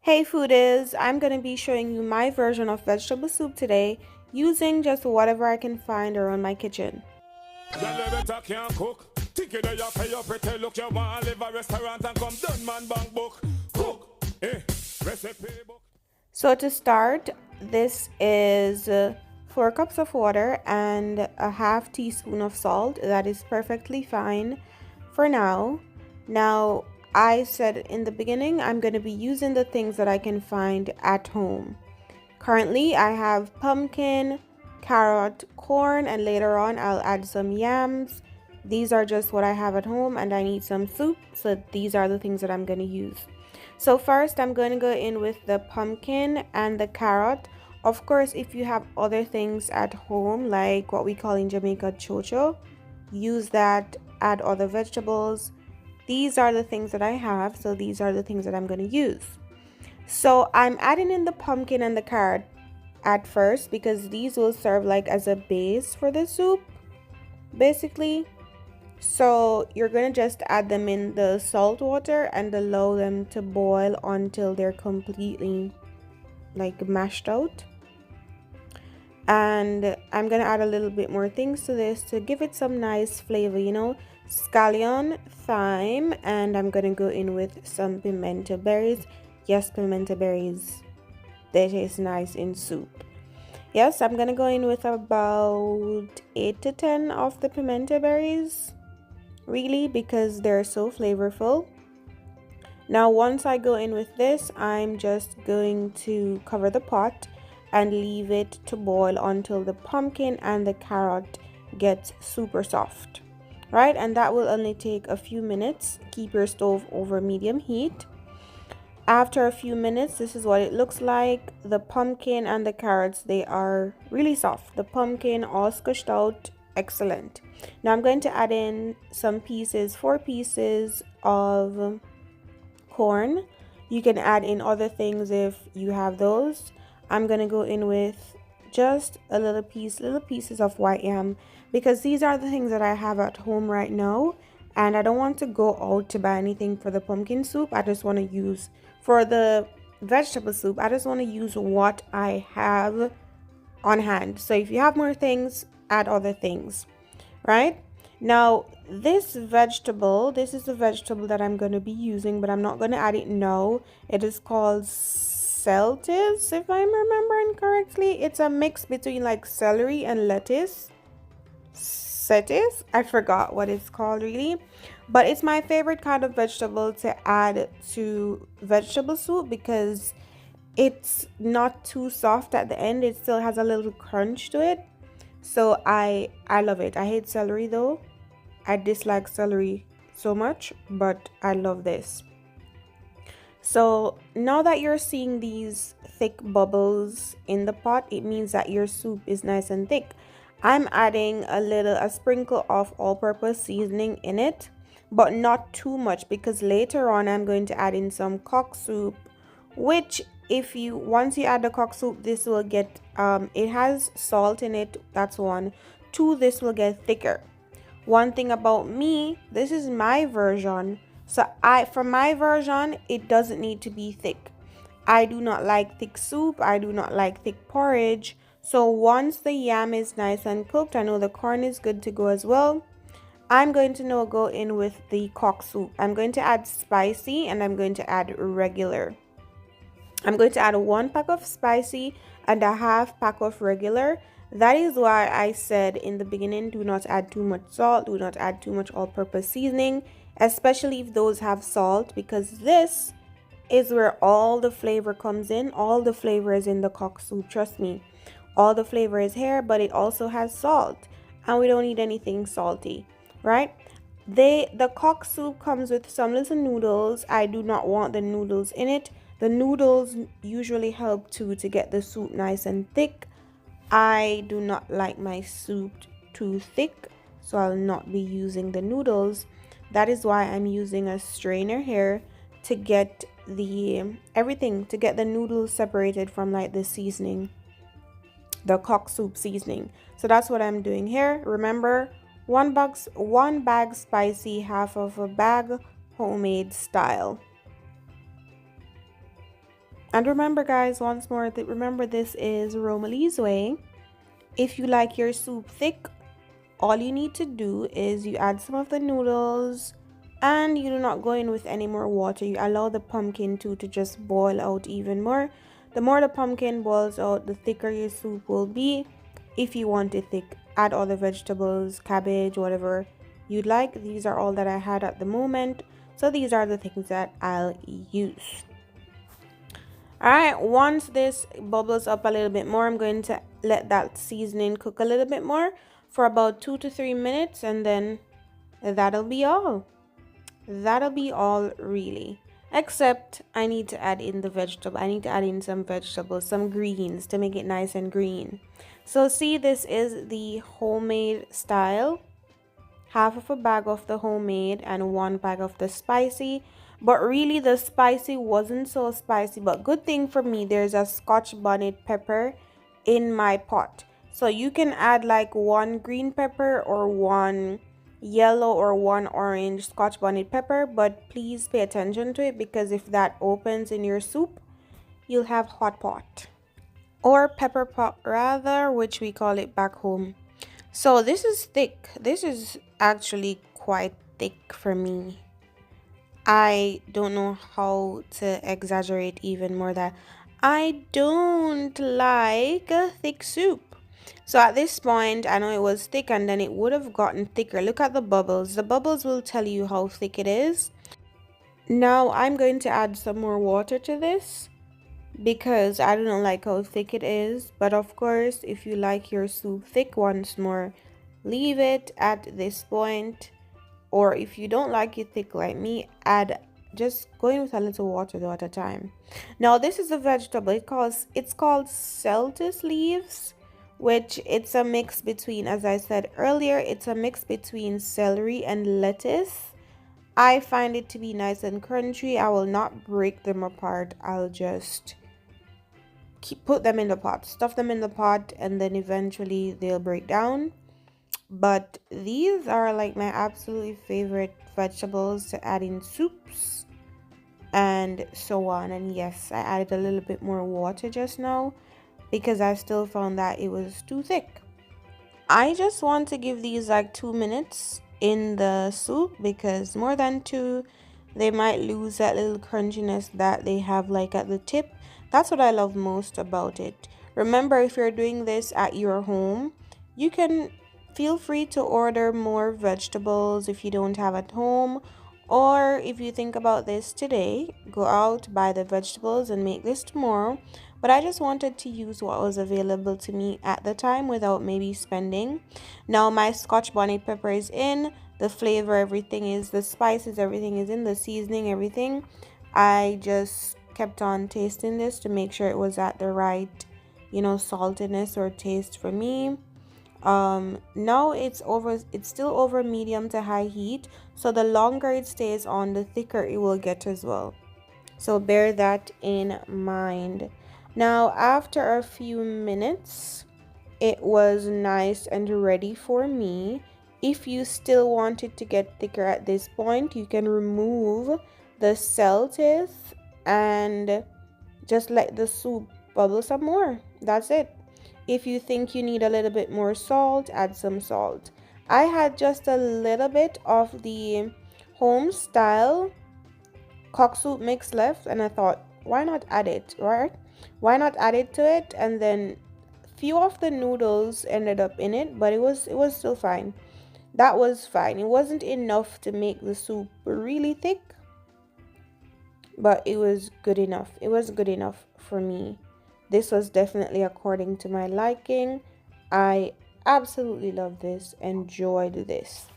Hey foodies, I'm going to be showing you my version of vegetable soup today using just whatever I can find around my kitchen. Y'all better can't cook. Think you know you pay your pretty look. You want to live a restaurant and come done man bank book. Cook, recipe book. So to start, this is 4 cups of water and a half teaspoon of salt. That is perfectly fine for now. Now, I said in the beginning, I'm going to be using the things that I can find at home. Currently, I have pumpkin, carrot, corn, and later on I'll add some yams. These are just what I have at home and I need some soup, so these are the things that I'm going to use. So first I'm going to go in with the pumpkin and the carrot. Of course, if you have other things at home, like what we call in Jamaica chocho, use that, add other vegetables. These are the things that I have, so these are the things that I'm going to use. So I'm adding in the pumpkin and the carrot at first because these will serve like as a base for the soup, basically. So you're gonna just add them in the salt water and allow them to boil until they're completely like mashed out. And I'm gonna add a little bit more things to this to give it some nice flavor, scallion, thyme, and I'm gonna go in with some pimento berries. Yes, pimento berries, they taste nice in soup. Yes, I'm gonna go in with about 8 to 10 of the pimento berries, really, because they're so flavorful. Now once I go in with this, I'm just going to cover the pot and leave it to boil until the pumpkin and the carrot gets super soft, right? And that will only take a few minutes. Keep your stove over medium heat. After a few minutes, this is what it looks like. The pumpkin and the carrots, they are really soft. The pumpkin all squished out, excellent. Now I'm going to add in some pieces, 4 pieces of corn. You can add in other things if you have those. I'm going to go in with just a little pieces of white yam, because these are the things that I have at home right now. And I don't want to go out to buy anything for the pumpkin soup. I just want to use, for the vegetable soup, I just want to use what I have on hand. So if you have more things, add other things, right? Now, this vegetable, this is the vegetable that I'm going to be using, but I'm not going to add it now. It is called celtis, if I'm remembering correctly. It's a mix between like celery and lettuce. Cetis, I forgot what it's called really, but it's my favorite kind of vegetable to add to vegetable soup because it's not too soft at the end. It still has a little crunch to it, so I love it. I hate celery though. I dislike celery so much, but I love this. So now that you're seeing these thick bubbles in the pot, it means that your soup is nice and thick. I'm adding a sprinkle of all-purpose seasoning in it, but not too much, because later on I'm going to add in some cock soup, which once you add the cock soup, this will get it has salt in it. That's one. Two, this will get thicker. One thing about me, this is my version. So for my version, it doesn't need to be thick. I do not like thick soup. I do not like thick porridge. So once the yam is nice and cooked, I know the corn is good to go as well. I'm going to now go in with the cock soup. I'm going to add spicy and I'm going to add regular. I'm going to add 1 pack of spicy and a half pack of regular. That is why I said in the beginning, do not add too much salt, do not add too much all-purpose seasoning, especially if those have salt, because this is where all the flavor comes in. All the flavor is in the cock soup, trust me. All the flavor is here, but it also has salt, and we don't need anything salty, right? The cock soup comes with some little noodles. I do not want the noodles in it. The noodles usually help too to get the soup nice and thick. I do not like my soup too thick, so I'll not be using the noodles. That is why I'm using a strainer here to get everything, to get the noodles separated from like the seasoning, the cock soup seasoning. So that's what I'm doing here. Remember, one bag spicy, half of a bag homemade style. And remember, guys, once more, that remember this is Romalee's way. If you like your soup thick, all you need to do is you add some of the noodles and you do not go in with any more water. You allow the pumpkin to just boil out even more. The more the pumpkin boils out, the thicker your soup will be. If you want it thick, add all the vegetables, cabbage, whatever you'd like. These are all that I had at the moment. So these are the things that I'll use. Alright, once this bubbles up a little bit more, I'm going to let that seasoning cook a little bit more for about 2 to 3 minutes, and then that'll be all. That'll be all, really. Except I need to add in the vegetable. I need to add in some vegetables, some greens to make it nice and green. So see, this is the homemade style. Half of a bag of the homemade and 1 bag of the spicy. But really the spicy wasn't so spicy, but good thing for me, there's a Scotch bonnet pepper in my pot. So you can add like 1 green pepper or 1 yellow or 1 orange Scotch bonnet pepper, but please pay attention to it, because if that opens in your soup, you'll have hot pot. Or pepper pot rather, which we call it back home. So this is thick. This is actually quite thick for me. I don't know how to exaggerate even more that I don't like a thick soup. So at this point, I know it was thick and then it would have gotten thicker. Look at the bubbles. The bubbles will tell you how thick it is. Now I'm going to add some more water to this, because I don't like how thick it is. But of course, if you like your soup thick, once more, leave it at this point. Or if you don't like it thick like me, just go in with a little water though at a time. Now this is a vegetable. It's called Celtis leaves, which it's a mix between, as I said earlier, it's a mix between celery and lettuce. I find it to be nice and crunchy. I will not break them apart. I'll just put them in the pot, stuff them in the pot, and then eventually they'll break down. But these are like my absolutely favorite vegetables to add in soups and so on. And yes, I added a little bit more water just now because I still found that it was too thick. I just want to give these like 2 minutes in the soup, because more than 2, they might lose that little crunchiness that they have like at the tip. That's what I love most about it. Remember, if you're doing this at your home, you can feel free to order more vegetables if you don't have at home. Or if you think about this today, go out, buy the vegetables and make this tomorrow. But I just wanted to use what was available to me at the time without maybe spending. Now my Scotch bonnet pepper is in, the flavor, everything is, the spices, everything is in, the seasoning, everything. I just kept on tasting this to make sure it was at the right, saltiness or taste for me. Now it's still over medium to high heat, so the longer it stays on, the thicker it will get as well. So bear that in mind. Now after a few minutes, it was nice and ready for me. If you still want it to get thicker at this point, you can remove the Celtis and just let the soup bubble some more. That's it. If you think you need a little bit more salt, add some salt. I had just a little bit of the home style cock soup mix left, and I thought, why not add it, right? Why not add it to it? And then few of the noodles ended up in it, but it was still fine. That was fine. It wasn't enough to make the soup really thick, but it was good enough. It was good enough for me. This was definitely according to my liking. I absolutely love this, enjoyed this.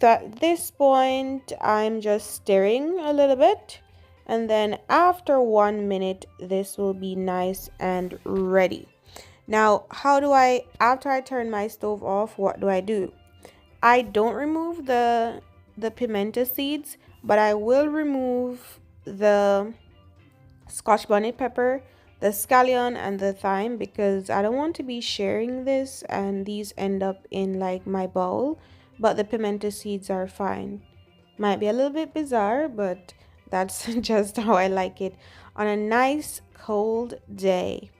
So at this point, I'm just stirring a little bit. And then after 1 minute, this will be nice and ready. Now, after I turn my stove off, what do? I don't remove the pimento seeds, but I will remove the Scotch bonnet pepper, the scallion and the thyme, because I don't want to be sharing this and these end up in like my bowl. But the pimento seeds are fine. Might be a little bit bizarre, but That's just how I like it on a nice cold day.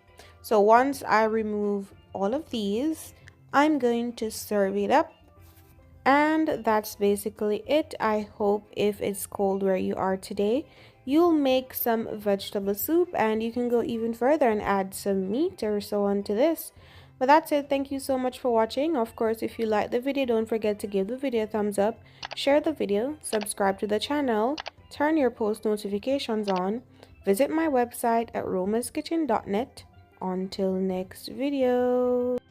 So once I remove all of these, I'm going to serve it up. And that's basically it. I hope if it's cold where you are today, you'll make some vegetable soup and you can go even further and add some meat or so on to this. But that's it. Thank you so much for watching. Of course, if you like the video, don't forget to give the video a thumbs up, share the video, subscribe to the channel, turn your post notifications on, visit my website at romaskitchen.net. Until next video.